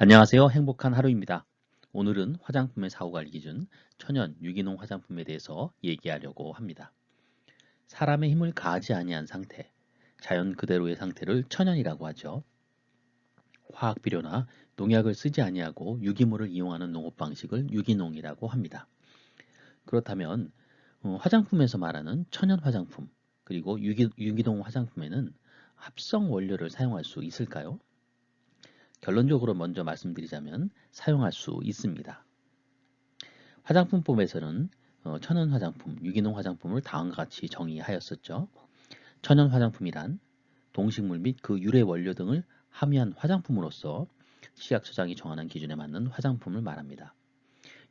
안녕하세요. 행복한 하루입니다. 오늘은 화장품의 사후관리 기준, 천연 유기농 화장품에 대해서 얘기하려고 합니다. 사람의 힘을 가하지 아니한 상태, 자연 그대로의 상태를 천연이라고 하죠. 화학 비료나 농약을 쓰지 아니하고 유기물을 이용하는 농업 방식을 유기농이라고 합니다. 그렇다면 화장품에서 말하는 천연 화장품, 그리고 유기농 화장품에는 합성 원료를 사용할 수 있을까요? 결론적으로 먼저 말씀드리자면 사용할 수 있습니다. 화장품법에서는 천연 화장품, 유기농 화장품을 다음과 같이 정의하였었죠. 천연 화장품이란 동식물 및 그 유래 원료 등을 함유한 화장품으로서 식약처장이 정하는 기준에 맞는 화장품을 말합니다.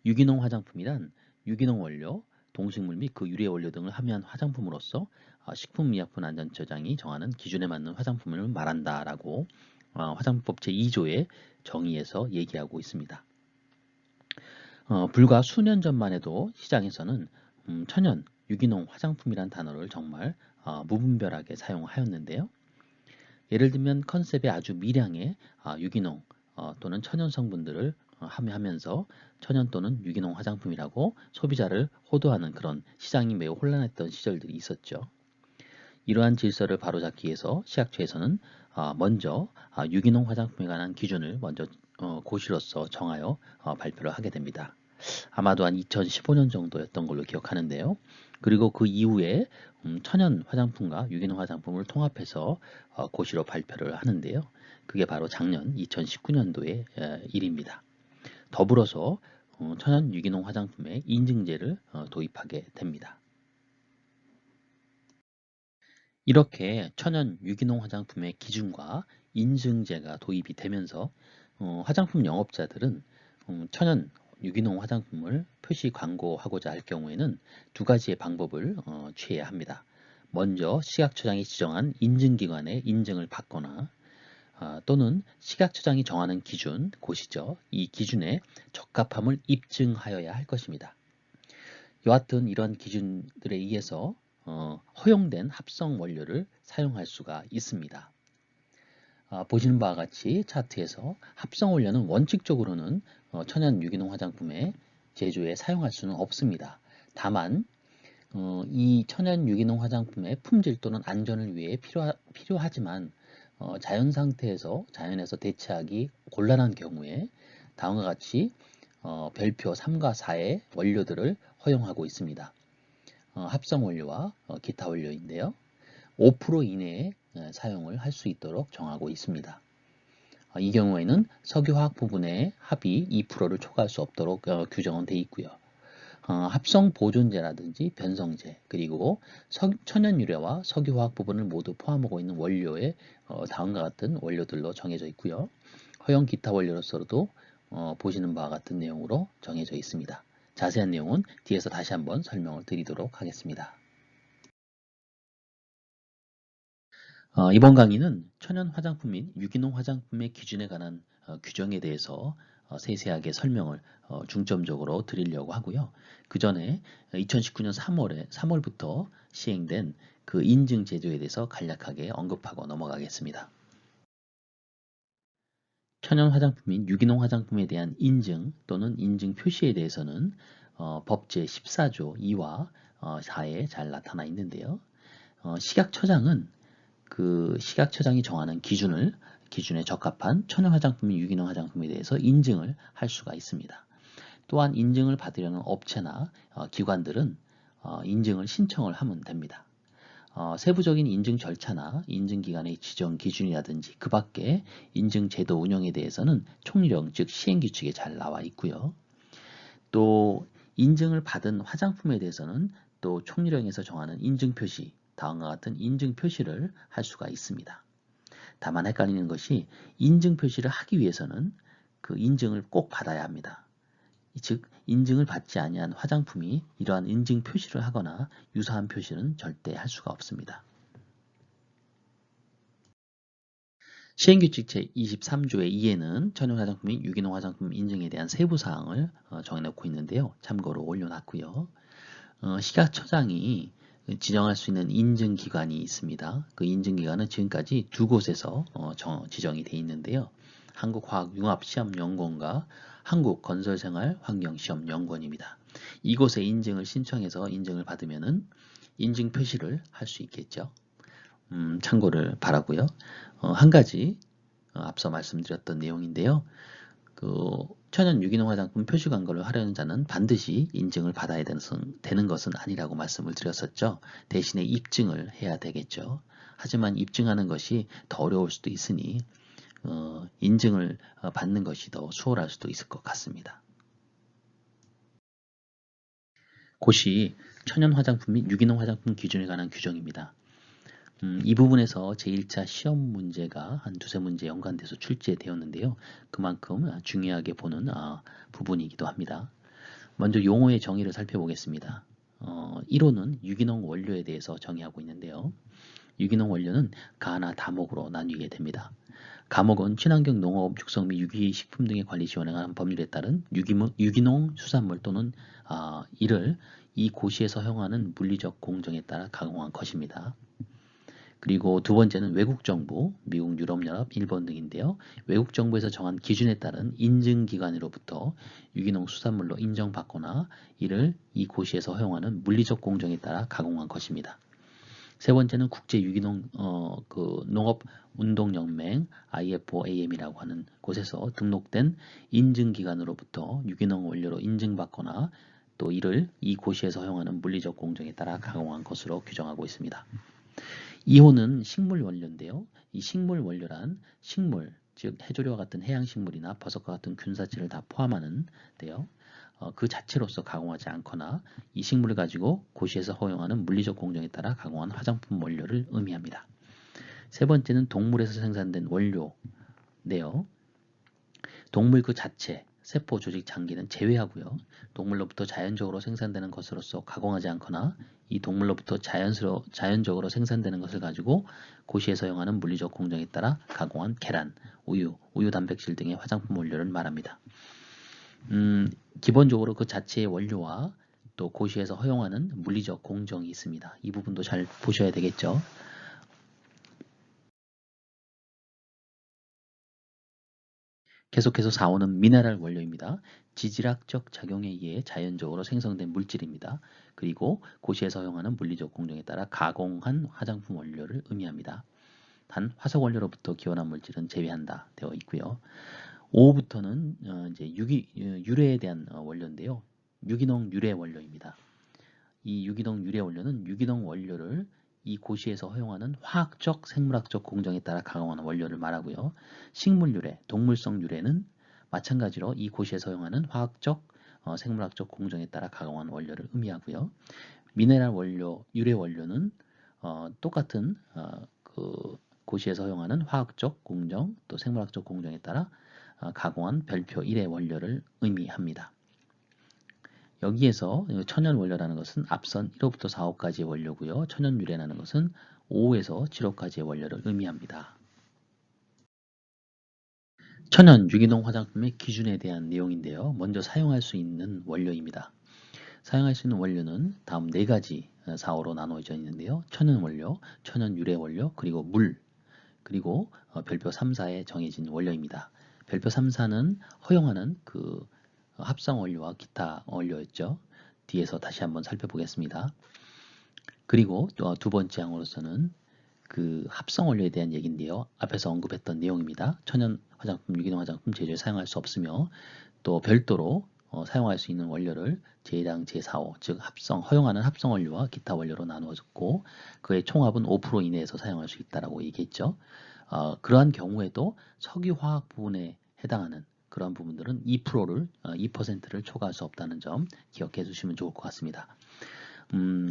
유기농 화장품이란 유기농 원료, 동식물 및 그 유래 원료 등을 함유한 화장품으로서 식품의약품안전처장이 정하는 기준에 맞는 화장품을 말한다라고 화장품법 제2조의 정의에서 얘기하고 있습니다. 불과 수년 전만 해도 시장에서는 천연, 유기농 화장품이란 단어를 정말 무분별하게 사용하였는데요. 예를 들면 컨셉에 아주 미량의 유기농 또는 천연 성분들을 함유하면서 천연 또는 유기농 화장품이라고 소비자를 호도하는 그런 시장이 매우 혼란했던 시절들이 있었죠. 이러한 질서를 바로잡기 위해서 식약처에서는 먼저 유기농 화장품에 관한 기준을 먼저 고시로서 정하여 발표를 하게 됩니다. 아마도 한 2015년 정도였던 걸로 기억하는데요. 그리고 그 이후에 천연 화장품과 유기농 화장품을 통합해서 고시로 발표를 하는데요. 그게 바로 작년 2019년도의 일입니다. 더불어서 천연 유기농 화장품의 인증제를 도입하게 됩니다. 이렇게 천연 유기농 화장품의 기준과 인증제가 도입이 되면서 화장품 영업자들은 천연 유기농 화장품을 표시 광고하고자 할 경우에는 두 가지의 방법을 취해야 합니다. 먼저 식약처장이 지정한 인증기관의 인증을 받거나 또는 식약처장이 정하는 기준, 곳이죠. 이 기준에 적합함을 입증하여야 할 것입니다. 여하튼 이런 기준들에 의해서 허용된 합성 원료를 사용할 수가 있습니다. 보시는 바와 같이 차트에서 합성 원료는 원칙적으로는 천연 유기농 화장품의 제조에 사용할 수는 없습니다. 다만 이 천연 유기농 화장품의 품질 또는 안전을 위해 필요하지만 자연 상태에서 자연에서 대체하기 곤란한 경우에 다음과 같이 별표 3과 4의 원료들을 허용하고 있습니다. 합성 원료와 기타 원료인데요. 5% 이내에 사용을 할 수 있도록 정하고 있습니다. 이 경우에는 석유화학 부분의 합이 2%를 초과할 수 없도록 규정은 되어 있고요. 합성 보존제라든지 변성제 그리고 천연 유래와 석유화학 부분을 모두 포함하고 있는 원료에 다음과 같은 원료들로 정해져 있고요. 허용 기타 원료로서도 보시는 바와 같은 내용으로 정해져 있습니다. 자세한 내용은 뒤에서 다시 한번 설명을 드리도록 하겠습니다. 이번 강의는 천연 화장품 및 유기농 화장품의 기준에 관한 규정에 대해서 세세하게 설명을 중점적으로 드리려고 하고요. 그 전에 2019년 3월부터 시행된 그 인증 제도에 대해서 간략하게 언급하고 넘어가겠습니다. 천연 화장품 및 유기농 화장품에 대한 인증 또는 인증 표시에 대해서는 법 제14조 2와 4에 잘 나타나 있는데요. 식약처장은 그 식약처장이 정하는 기준에 적합한 천연 화장품 및 유기농 화장품에 대해서 인증을 할 수가 있습니다. 또한 인증을 받으려는 업체나 기관들은 인증을 신청을 하면 됩니다. 세부적인 인증 절차나 인증기관의 지정 기준이라든지 그 밖에 인증 제도 운영에 대해서는 총령 즉 시행규칙에 잘 나와 있고요. 또 인증을 받은 화장품에 대해서는 또 총령에서 정하는 인증 표시, 다음과 같은 인증 표시를 할 수가 있습니다. 다만 헷갈리는 것이 인증 표시를 하기 위해서는 그 인증을 꼭 받아야 합니다. 즉 인증을 받지 아니한 화장품이 이러한 인증 표시를 하거나 유사한 표시는 절대 할 수가 없습니다. 시행규칙 제23조의 2에는 천연 화장품 및 유기농 화장품 인증에 대한 세부 사항을 정해놓고 있는데요. 참고로 올려놨고요. 식약처장이 지정할 수 있는 인증기관이 있습니다. 그 인증기관은 지금까지 두 곳에서 지정이 되어 있는데요. 한국화학융합시험연구원과 한국건설생활환경시험연구원입니다. 이곳에 인증을 신청해서 인증을 받으면은 인증 표시를 할 수 있겠죠. 참고를 바라고요. 한 가지 앞서 말씀드렸던 내용인데요. 천연 유기농 화장품 표시 광고를 하려는 자는 반드시 인증을 받아야 되는 것은 아니라고 말씀을 드렸었죠. 대신에 입증을 해야 되겠죠. 하지만 입증하는 것이 더 어려울 수도 있으니 인증을 받는 것이 더 수월할 수도 있을 것 같습니다. 곳이 천연 화장품 및 유기농 화장품 기준에 관한 규정입니다. 이 부분에서 제1차 시험 문제가 한 두세 문제 연관돼서 출제되었는데요. 그만큼 중요하게 보는 부분이기도 합니다. 먼저 용어의 정의를 살펴보겠습니다. 1호는 유기농 원료에 대해서 정의하고 있는데요. 유기농 원료는 가나 다목으로 나뉘게 됩니다. 가목은 친환경 농업, 육성 및 유기식품 등의 관리 지원에 관한 법률에 따른 유기농 수산물 또는 이를 이 고시에서 허용하는 물리적 공정에 따라 가공한 것입니다. 그리고 두 번째는 외국 정부, 미국, 유럽연합, 일본 등인데요. 외국 정부에서 정한 기준에 따른 인증기관으로부터 유기농 수산물로 인정받거나 이를 이 고시에서 허용하는 물리적 공정에 따라 가공한 것입니다. 세 번째는 국제 유기농 농업운동연맹 IFOAM이라고 하는 곳에서 등록된 인증기관으로부터 유기농 원료로 인증받거나 또 이를 이 고시에서 허용하는 물리적 공정에 따라 가공한 것으로 규정하고 있습니다. 2호는 식물 원료인데요. 이 식물 원료란 식물, 즉 해조류와 같은 해양식물이나 버섯과 같은 균사체를 다 포함하는데요. 그 자체로서 가공하지 않거나 이 식물을 가지고 고시에서 허용하는 물리적 공정에 따라 가공한 화장품 원료를 의미합니다. 세 번째는 동물에서 생산된 원료인데요. 동물 그 자체, 세포, 조직, 장기는 제외하고요. 동물로부터 자연적으로 생산되는 것으로서 가공하지 않거나 이 동물로부터 자연적으로 생산되는 것을 가지고 고시에서 허용하는 물리적 공정에 따라 가공한 계란, 우유, 우유 단백질 등의 화장품 원료를 말합니다. 기본적으로 그 자체의 원료와 또 고시에서 허용하는 물리적 공정이 있습니다. 이 부분도 잘 보셔야 되겠죠. 계속해서 4호는 미네랄 원료입니다. 지질학적 작용에 의해 자연적으로 생성된 물질입니다. 그리고 고시에서 허용하는 물리적 공정에 따라 가공한 화장품 원료를 의미합니다. 단 화석 원료로부터 기원한 물질은 제외한다 되어 있고요. 5호부터는 이제 유래에 대한 원료인데요. 유기농 유래 원료입니다. 이 유기농 유래 원료는 유기농 원료를 이 고시에서 허용하는 화학적, 생물학적 공정에 따라 가공하는 원료를 말하고요. 식물 유래, 동물성 유래는 마찬가지로 이 고시에서 허용하는 화학적, 생물학적 공정에 따라 가공하는 원료를 의미하고요. 미네랄 원료, 유래 원료는 똑같은 그 고시에서 허용하는 화학적 공정, 또 생물학적 공정에 따라 가공한 별표 1의 원료를 의미합니다. 여기에서 천연 원료라는 것은 앞선 1호부터 4호까지의 원료고요. 천연 유래라는 것은 5호에서 7호까지의 원료를 의미합니다. 천연 유기농 화장품의 기준에 대한 내용인데요. 먼저 사용할 수 있는 원료입니다. 사용할 수 있는 원료는 다음 4가지 4호로 나누어져 있는데요. 천연 원료, 천연 유래 원료, 그리고 물, 그리고 별표 3, 4에 정해진 원료입니다. 별표 3, 4는 허용하는 그 합성 원료와 기타 원료였죠. 뒤에서 다시 한번 살펴보겠습니다. 그리고 또 두 번째 항으로서는 그 합성 원료에 대한 얘기인데요. 앞에서 언급했던 내용입니다. 천연 화장품, 유기농 화장품 제조에 사용할 수 없으며 또 별도로 사용할 수 있는 원료를 제1항 제4호 즉 허용하는 합성 원료와 기타 원료로 나누어졌고 그의 총합은 5% 이내에서 사용할 수 있다라고 얘기했죠. 그러한 경우에도 석유화학 부분에 해당하는 그런 부분들은 2%를 초과할 수 없다는 점 기억해 주시면 좋을 것 같습니다.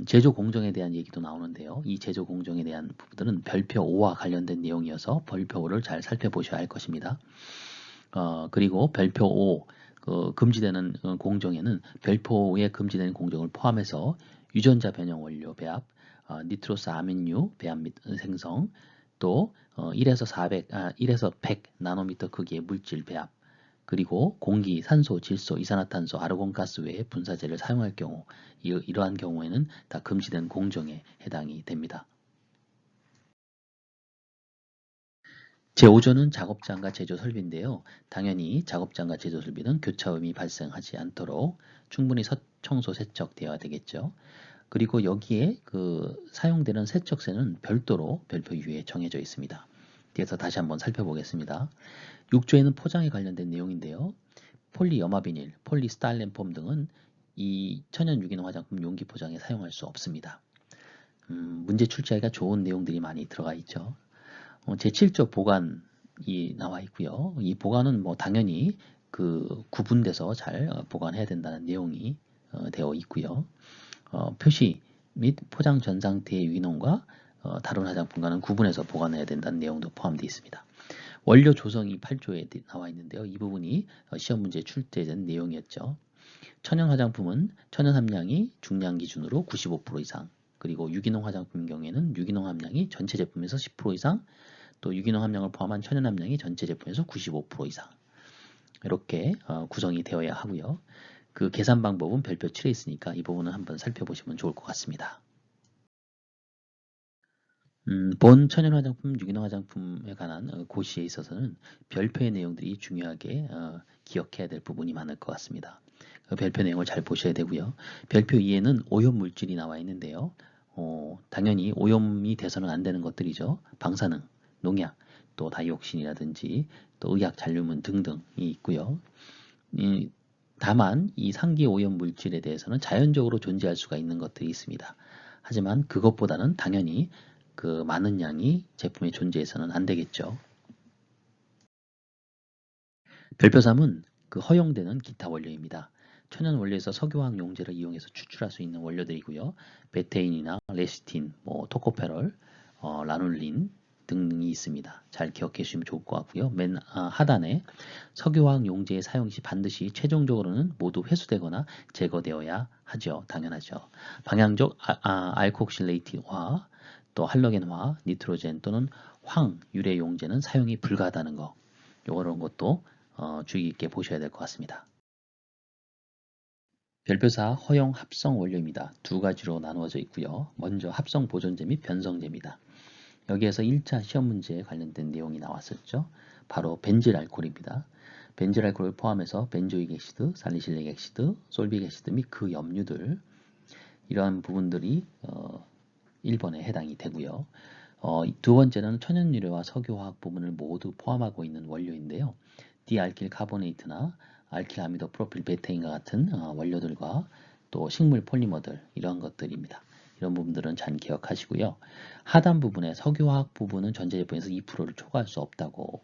제조 공정에 대한 얘기도 나오는데요. 이 제조 공정에 대한 부분들은 별표 5와 관련된 내용이어서 별표 5를 잘 살펴보셔야 할 것입니다. 그리고 별표 5 금지되는 공정에는 별표 5에 금지되는 공정을 포함해서 유전자 변형 원료 배합, 니트로스 아민유 배합 및 생성, 또 1에서 100 나노미터 크기의 물질 배합, 그리고 공기, 산소, 질소, 이산화탄소, 아르곤가스 외의 분사제를 사용할 경우 이러한 경우에는 다 금지된 공정에 해당이 됩니다. 제5조는 작업장과 제조 설비인데요. 당연히 작업장과 제조 설비는 교차음이 발생하지 않도록 충분히 청소 세척되어야 되겠죠. 그리고 여기에 사용되는 세척세는 별도로 별표유에 정해져 있습니다. 그래서 다시 한번 살펴보겠습니다. 6조에는 포장에 관련된 내용인데요. 폴리염화비닐, 폴리스타일렌폼 등은 이 천연 유기농 화장품 용기 포장에 사용할 수 없습니다. 문제 출제하기가 좋은 내용들이 많이 들어가 있죠. 제7조 보관이 나와 있고요. 이 보관은 뭐 당연히 구분돼서 잘 보관해야 된다는 내용이 되어 있고요. 표시 및 포장 전 상태의 유기농과 다른 화장품과는 구분해서 보관해야 된다는 내용도 포함되어 있습니다. 원료 조성이 8조에 나와 있는데요. 이 부분이 시험 문제에 출제된 내용이었죠. 천연 화장품은 천연 함량이 중량 기준으로 95% 이상, 그리고 유기농 화장품 경우에는 유기농 함량이 전체 제품에서 10% 이상, 또 유기농 함량을 포함한 천연 함량이 전체 제품에서 95% 이상 이렇게 구성이 되어야 하고요. 그 계산 방법은 별표 7에 있으니까 이 부분은 한번 살펴보시면 좋을 것 같습니다. 본 천연 화장품, 유기농 화장품에 관한 고시에 있어서는 별표의 내용들이 중요하게 기억해야 될 부분이 많을 것 같습니다. 별표 내용을 잘 보셔야 되고요. 별표 2에는 오염 물질이 나와 있는데요. 당연히 오염이 돼서는 안 되는 것들이죠. 방사능, 농약, 또 다이옥신이라든지 또 의약 잔류물 등등이 있고요. 다만 이 상기 오염 물질에 대해서는 자연적으로 존재할 수가 있는 것들이 있습니다. 하지만 그것보다는 당연히 많은 양이 제품에 존재해서는 안 되겠죠. 별표 3은 허용되는 기타 원료입니다. 천연 원료에서 석유화학 용제를 이용해서 추출할 수 있는 원료들이고요. 베테인이나 레시틴, 토코페롤, 라눌린 등이 있습니다. 잘 기억해 주시면 좋을 것 같고요. 맨 하단에 석유화학 용제의 사용 시 반드시 최종적으로는 모두 회수되거나 제거되어야 하죠. 당연하죠. 방향적 알콕실레이트화, 또 할로겐화, 니트로젠 또는 황 유래 용제는 사용이 불가하다는 거. 이런 것도 주의 깊게 보셔야 될 것 같습니다. 별표사 허용 합성 원료입니다. 두 가지로 나누어져 있고요. 먼저 합성 보존제 및 변성제입니다. 여기에서 1차 시험 문제에 관련된 내용이 나왔었죠. 바로 벤질 알코올입니다. 벤질 알코올을 포함해서 벤조익 액시드, 살리실릭 액시드, 솔빅 액시드 및 그 염류들 이러한 부분들이 1번에 해당이 되고요. 두 번째는 천연 유래와 석유화학 부분을 모두 포함하고 있는 원료인데요. 디알킬 카보네이트나 알킬 아미도 프로필 베테인과 같은 원료들과 또 식물 폴리머들 이런 것들입니다. 이런 부분들은 잘 기억하시고요. 하단 부분에 석유화학 부분은 전체 제품에서 2%를 초과할 수 없다고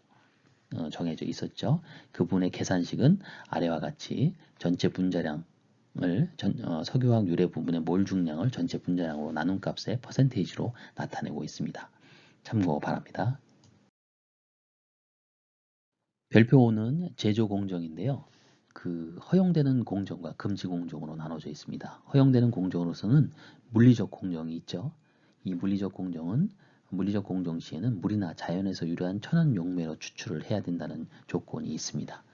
정해져 있었죠. 그 부분의 계산식은 아래와 같이 전체 분자량을 석유화학 유래 부분의 몰 중량을 전체 분자량으로 나눈 값의 퍼센테이지로 나타내고 있습니다. 참고 바랍니다. 별표 5는 제조 공정인데요. 허용되는 공정과 금지 공정으로 나눠져 있습니다. 허용되는 공정으로서는 물리적 공정이 있죠. 이 물리적 공정 시에는 물이나 자연에서 유래한 천연 용매로 추출을 해야 된다는 조건이 있습니다.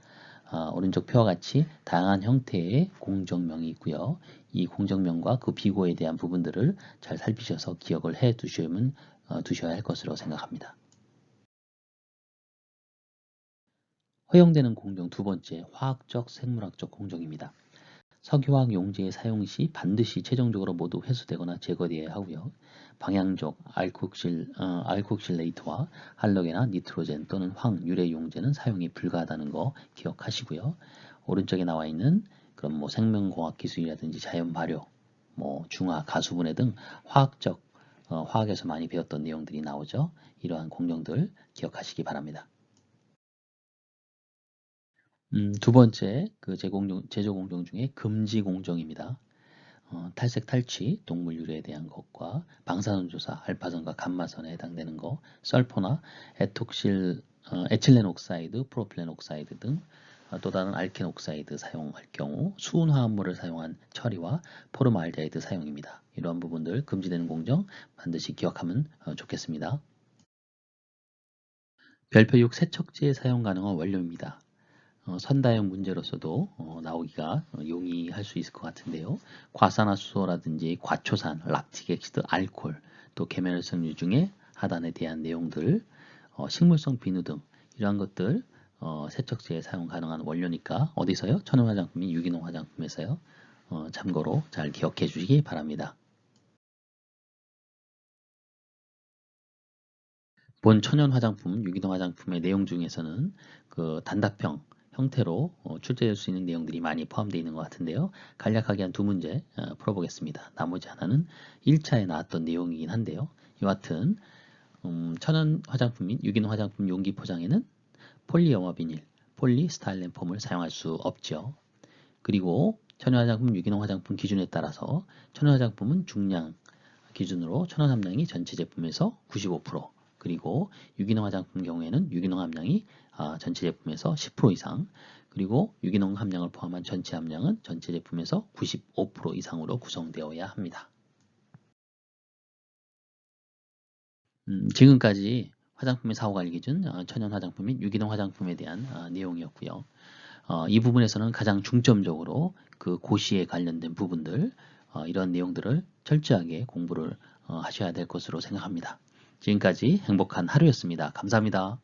오른쪽 표와 같이 다양한 형태의 공정명이 있고요. 이 공정명과 그 비고에 대한 부분들을 잘 살피셔서 기억을 해 두셔야 할 것으로 생각합니다. 허용되는 공정 두 번째, 화학적, 생물학적 공정입니다. 석유화학 용제의 사용 시 반드시 최종적으로 모두 회수되거나 제거되어야 하고요. 방향적 알콕실레이트와 할로겐이나 니트로젠 또는 황 유래 용제는 사용이 불가하다는 거 기억하시고요. 오른쪽에 나와 있는 그런 생명공학 기술이라든지 자연 발효, 중화, 가수분해 등 화학에서 많이 배웠던 내용들이 나오죠. 이러한 공정들 기억하시기 바랍니다. 두 번째 제조 공정 중에 금지 공정입니다. 탈색 탈취, 동물 유래에 대한 것과 방사선 조사, 알파선과 감마선에 해당되는 거, 설포나 에틸렌 옥사이드, 프로필렌 옥사이드 등 또 다른 알켄 옥사이드 사용할 경우 수은 화합물을 사용한 처리와 포름알데하이드 사용입니다. 이러한 부분들 금지되는 공정 반드시 기억하면 좋겠습니다. 별표 6 세척제에 사용 가능한 원료입니다. 선다형 문제로서도 나오기가 용이할 수 있을 것 같은데요. 과산화수소라든지 과초산, 락틱 액시드, 알코올, 또 계면활성유 중에 하단에 대한 내용들 식물성 비누 등 이러한 것들 세척제에 사용 가능한 원료니까 어디서요? 천연 화장품인 유기농 화장품에서요. 참고로 잘 기억해 주시기 바랍니다. 본 천연 화장품, 유기농 화장품의 내용 중에서는 그 단답형 형태로 출제될 수 있는 내용들이 많이 포함되어 있는 것 같은데요. 간략하게 한 두 문제 풀어보겠습니다. 나머지 하나는 1차에 나왔던 내용이긴 한데요. 이와 같은 천연 화장품 및 유기농 화장품 용기 포장에는 폴리염화 비닐, 폴리스타일렌 폼을 사용할 수 없죠. 그리고 천연 화장품, 유기농 화장품 기준에 따라서 천연 화장품은 중량 기준으로 천연 함량이 전체 제품에서 95%, 그리고 유기농 화장품 경우에는 유기농 함량이 전체 제품에서 10% 이상, 그리고 유기농 함량을 포함한 전체 함량은 전체 제품에서 95% 이상으로 구성되어야 합니다. 지금까지 화장품의 사후관리 기준, 천연 화장품 및 유기농 화장품에 대한 내용이었고요. 이 부분에서는 가장 중점적으로 그 고시에 관련된 부분들, 이런 내용들을 철저하게 공부를 하셔야 될 것으로 생각합니다. 지금까지 행복한 하루였습니다. 감사합니다.